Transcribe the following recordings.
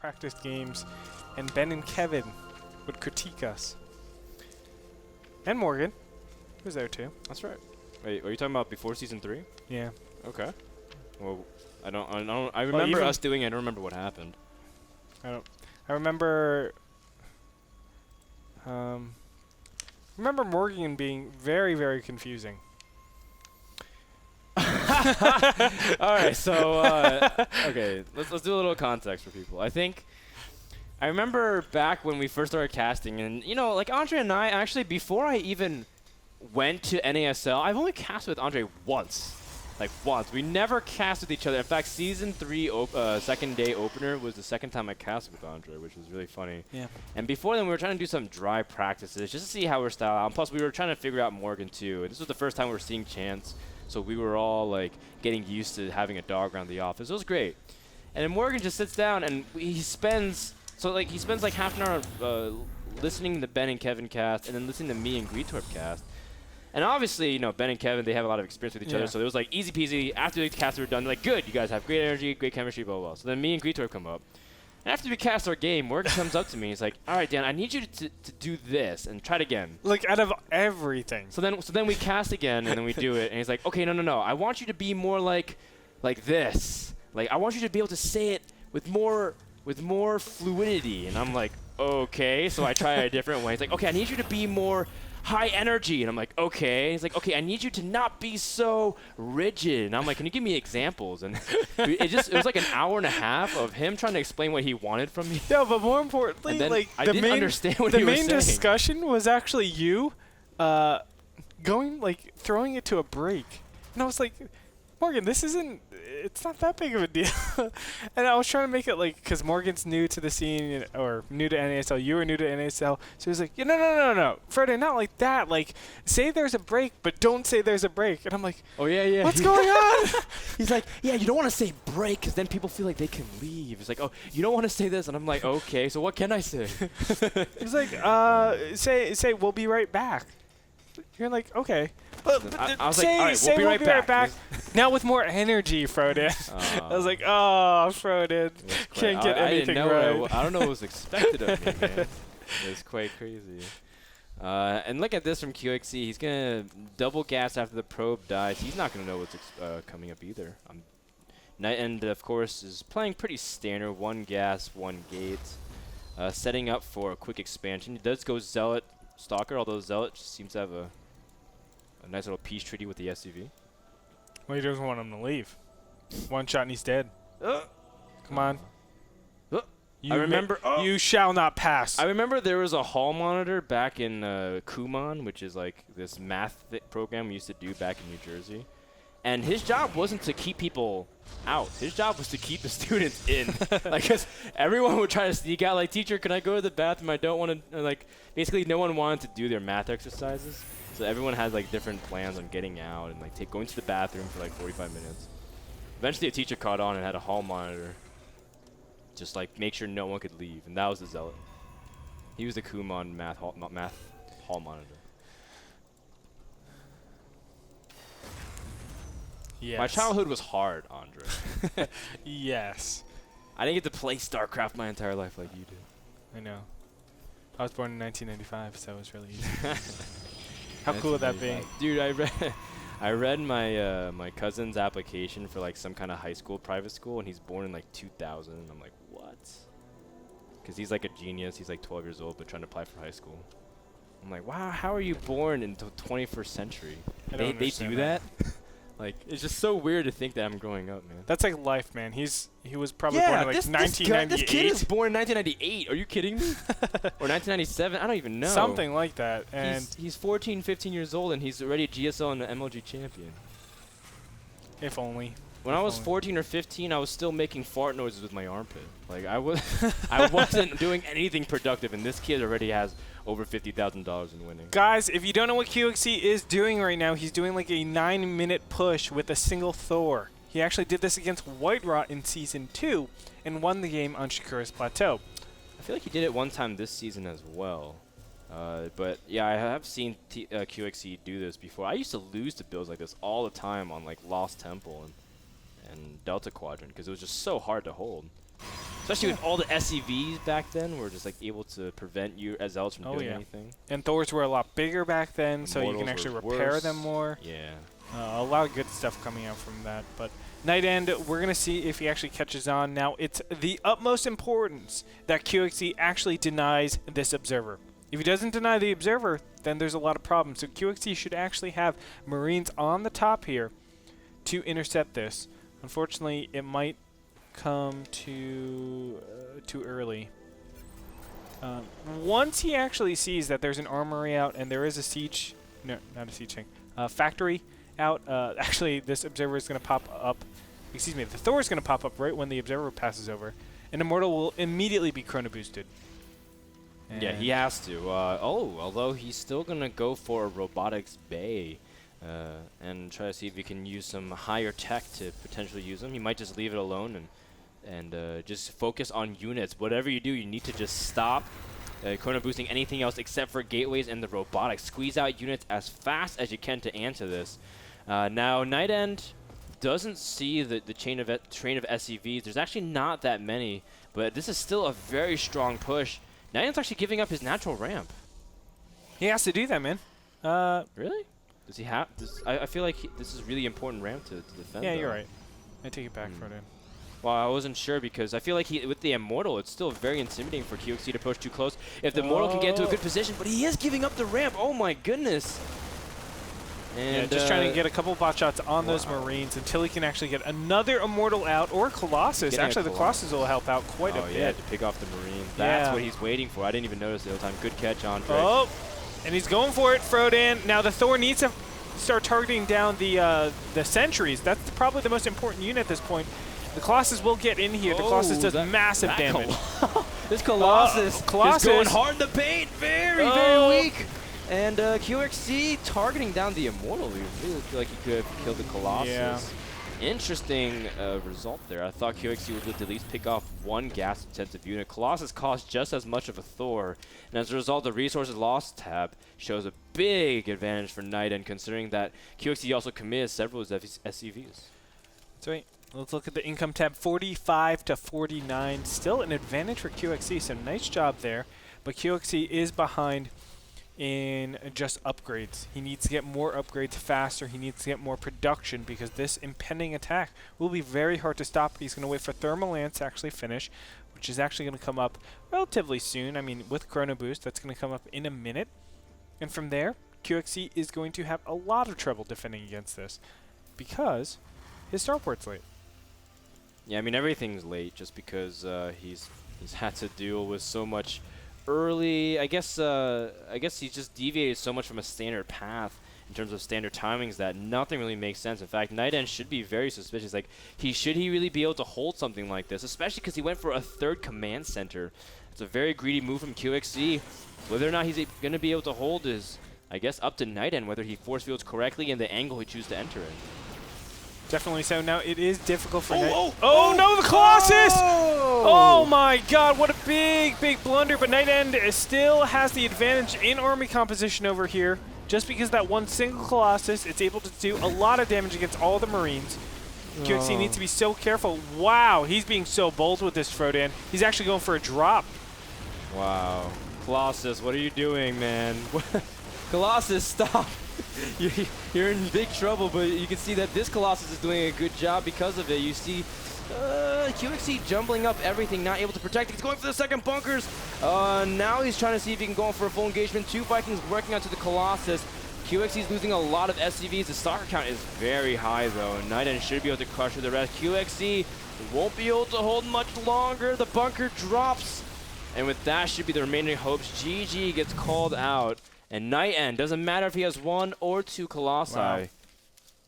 practice games, and Ben and Kevin would critique us. And Morgan, he was there too. That's right. Wait, are you talking about before season 3? Yeah. Okay. Well, I remember us doing it. I don't remember what happened. I remember. Remember Morgan being very, very confusing. All right, so okay, let's do a little context for people. I remember back when we first started casting, and like Andre and I actually, before I even went to NASL, I've only cast with Andre once. Like once. We never cast with each other. In fact, season 3 second day opener was the second time I cast with Andre, which was really funny. Yeah. And before then, we were trying to do some dry practices just to see how we're styled out. And plus, we were trying to figure out Morgan too. And this was the first time we were seeing Chance, so we were all like getting used to having a dog around the office. It was great. And then Morgan just sits down and he spends like half an hour listening to the Ben and Kevin cast, and then listening to me and Gretorp cast. And obviously, Ben and Kevin, they have a lot of experience with each other, so it was like easy peasy. After the casts were done, they're like, good, you guys have great energy, great chemistry, blah, blah, blah. So then me and Gretorp come up. And after we cast our game, Morgan comes up to me. He's like, all right, Dan, I need you to do this and try it again. Like, out of everything. So then we cast again, and then we do it. And he's like, okay, no. I want you to be more like this. Like, I want you to be able to say it with more fluidity. And I'm like, okay. So I try a different way. He's like, okay, I need you to be more high energy. And I'm like, okay. And he's like, okay, I need you to not be so rigid. And I'm like, can you give me examples? And it was like an hour and a half of him trying to explain what he wanted from me. No, but more importantly, like I didn't understand what he was saying. The main discussion was actually you throwing it to a break. And I was like, Morgan, it's not that big of a deal. And I was trying to make it like, because Morgan's new to the scene, or new to NASL, you were new to NASL. So he was like, no, Frodan, not like that. Like, say there's a break, but don't say there's a break. And I'm like, oh, yeah. What's going on? He's like, yeah, you don't want to say break, because then people feel like they can leave. He's like, oh, you don't want to say this. And I'm like, okay, so what can I say? He's like, say we'll be right back. You're like, okay. I was like, all right, we'll be right back. Now with more energy, Frodan. I was like, oh, Frodan. Can't get anything right. I don't know what was expected of me, man. It was quite crazy. And look at this from QXC. He's going to double gas after the probe dies. He's not going to know what's coming up either. Nightend, of course, is playing pretty standard. 1 gas, 1 gate. Setting up for a quick expansion. He does go Zealot Stalker, although Zealot seems to have a nice little peace treaty with the SCV. Well, he doesn't want him to leave. 1 shot and he's dead. Come on. I remember. You shall not pass. I remember there was a hall monitor back in Kumon, which is like this math program we used to do back in New Jersey. And his job wasn't to keep people out. His job was to keep the students in. Like, because everyone would try to sneak out. Like, teacher, can I go to the bathroom? I don't want to. Like, basically, no one wanted to do their math exercises. So everyone had like different plans on getting out and like going to the bathroom for like 45 minutes. Eventually, a teacher caught on and had a hall monitor, just like make sure no one could leave, and that was the Zealot. He was the Kumon math hall monitor. Yes. My childhood was hard, Andre. Yes. I didn't get to play StarCraft my entire life like you did. I know. I was born in 1995, so it was really easy. How cool would that be? Dude, I read my my cousin's application for like some kind of high school, private school, and he's born in like 2000. And I'm like, what? Because he's like a genius. He's like 12 years old, but trying to apply for high school. I'm like, wow, how are you born in the 21st century? They do that? Like, it's just so weird to think that I'm growing up, man. That's like life, man. He was probably born in like 1998. This kid is born in 1998. Are you kidding me? Or 1997? I don't even know. Something like that. And he's 14, 15 years old, and he's already a GSL and an MLG champion. If only. When I was 14 or 15, I was still making fart noises with my armpit. Like, I wasn't doing anything productive, and this kid already has over $50,000 in winning. Guys, if you don't know what QXC is doing right now, he's doing like a 9-minute push with a single Thor. He actually did this against White Rot in Season 2 and won the game on Shakura's Plateau. I feel like he did it one time this season as well. But yeah, I have seen QXC do this before. I used to lose to builds like this all the time on like Lost Temple and Delta Quadrant because it was just so hard to hold. Especially with all the SCVs back then, were just like able to prevent you as Zealots from doing anything. And Thors were a lot bigger back then, so you can actually repair them more. Yeah. A lot of good stuff coming out from that. But Nightend, we're going to see if he actually catches on. Now, it's the utmost importance that QXC actually denies this Observer. If he doesn't deny the Observer, then there's a lot of problems. So QXC should actually have Marines on the top here to intercept this. Unfortunately, it might come too early. Once he actually sees that there's an armory out and there is a siege, no, not a siege tank, factory out, actually this Observer is going to pop up, excuse me, the Thor is going to pop up right when the Observer passes over, and Immortal will immediately be chrono boosted. Yeah, he has to. Although he's still going to go for a robotics bay and try to see if he can use some higher tech to potentially use them. He might just leave it alone and just focus on units. Whatever you do, you need to just stop chrono boosting anything else except for gateways and the robotics. Squeeze out units as fast as you can to answer this. Now, Nightend doesn't see the train of SCVs. There's actually not that many, but this is still a very strong push. Nightend's actually giving up his natural ramp. He has to do that, man. Really? Does he have? I feel like this is really important ramp to defend. Yeah, you're right. I take it back, Frodan. Well, I wasn't sure because I feel like with the Immortal, it's still very intimidating for QXC to push too close. If the Immortal can get into a good position, but he is giving up the ramp. Oh my goodness. And just trying to get a couple bot shots on those Marines until he can actually get another Immortal out or Colossus. Actually, the Colossus will help out quite a bit. Yeah, to pick off the Marine. That's what he's waiting for. I didn't even notice the whole time. Good catch on Drake. Oh, and he's going for it, Frodan. Now the Thor needs to start targeting down the sentries. That's probably the most important unit at this point. The Colossus will get in here. The Colossus does massive damage. This Colossus is going hard in the paint. Very, very weak. And QXC targeting down the Immortal. We really feel like he could have killed the Colossus. Yeah. Interesting result there. I thought QXC would at least pick off one gas-intensive unit. Colossus cost just as much of a Thor. And as a result, the resources lost tab shows a big advantage for Nightend, considering that QXC also committed several SCVs. That's right. Let's look at the income tab. 45 to 49. Still an advantage for QXC, so nice job there. But QXC is behind in just upgrades. He needs to get more upgrades faster. He needs to get more production because this impending attack will be very hard to stop. He's going to wait for Thermal Lance to actually finish, which is actually going to come up relatively soon. I mean, with Chrono Boost, that's going to come up in a minute. And from there, QXC is going to have a lot of trouble defending against this because his starport's late. Yeah, I mean, everything's late just because he's had to deal with so much early. I guess he's just deviated so much from a standard path in terms of standard timings that nothing really makes sense. In fact, Nightend should be very suspicious. Like, should he really be able to hold something like this, especially because he went for a third command center. It's a very greedy move from QXC. Whether or not he's going to be able to hold is, I guess, up to Nightend, whether he force fields correctly and the angle he chooses to enter in. Definitely so. Now, it is difficult for Oh, no, the Colossus! Oh, my God, what a big, big blunder. But Nightend still has the advantage in army composition over here. Just because that one single Colossus, it's able to do a lot of damage against all the Marines. QXC needs to be so careful. Wow, he's being so bold with this Frodan. He's actually going for a drop. Wow. Colossus, what are you doing, man? Colossus, stop. You're in big trouble, but you can see that this Colossus is doing a good job because of it. You see QXC jumbling up everything, not able to protect. He's going for the second bunkers. Now he's trying to see if he can go in for a full engagement. Two Vikings working onto the Colossus. QXC is losing a lot of SCVs. The soccer count is very high, though. Nightend should be able to crush the rest. QXC won't be able to hold much longer. The bunker drops. And with that should be the remaining hopes. GG gets called out. And Nightend, doesn't matter if he has one or two Colossi,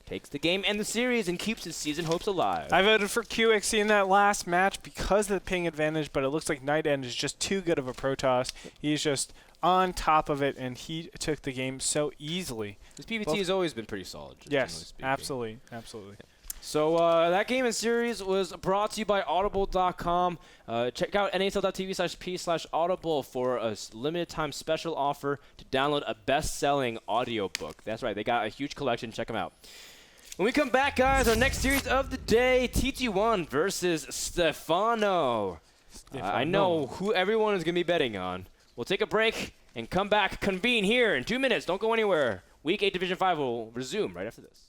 takes the game and the series and keeps his season hopes alive. I voted for QXC in that last match because of the ping advantage, but it looks like Nightend is just too good of a Protoss. He's just on top of it, and he took the game so easily. His PvT has always been pretty solid. Yes, absolutely, absolutely. So that game and series was brought to you by Audible.com. Check out nasl.tv/p/audible for a limited time special offer to download a best-selling audiobook. That's right, they got a huge collection. Check them out. When we come back, guys, our next series of the day, TT1 versus Stefano. I know who everyone is going to be betting on. We'll take a break and come back, convene here in 2 minutes. Don't go anywhere. Week 8 Division 5 will resume right after this.